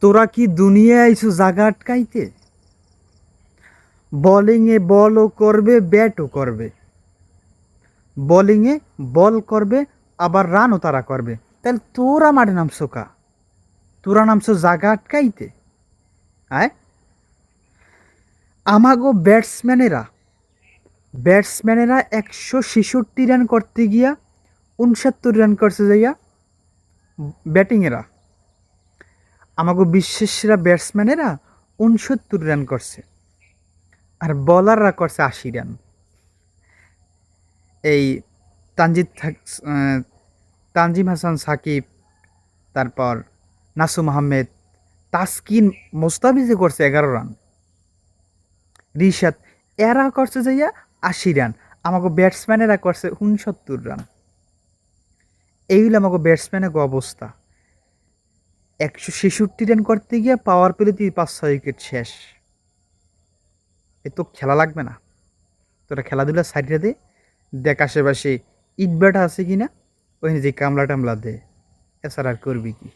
তোরা কি দুনিয়ায় আইছো জাগা আটকাইতে? বোলিংয়ে বলও করবে, ব্যাটও করবে। বোলিংয়ে বল করবে, আবার রানও তারা করবে। তাহলে তোরা মাঠে নামছো কা? তোরা নামছো জাগা আটকাইতে? আয়, আমাগো ব্যাটসম্যানেরা 166 রান করতে গিয়া 69 রান করছে যাইয়া ব্যাটিংয়েরা। আমাগো বিশ্বের সেরা ব্যাটসম্যানেরা 69 রান করছে, আর বলাররা করছে 80 রান। এই তানজিদ আহ, তানজিম হাসান সাকিব, তারপর নাসুম আহমেদ, তাসকিন, মোস্তাফিজে করছে 11 রান, রিশাদ, এরা করছে যাইয়া 80 রান। আমাকে ব্যাটসম্যানেরা করছে 69 রান। এই হলো আমাকে ব্যাটসম্যানের অবস্থা। 166 রান করতে গিয়ে পাওয়ার পেলে 5-6 উইকেট শেষ। এ তো খেলা লাগবে না। তোরা খেলাধুলা সাইডে দে, দেখ আশেপাশে ইট ব্যাটা আছে কিনা, ওই যে কামলা টামলা দে, এছাড়া আর করবি কি?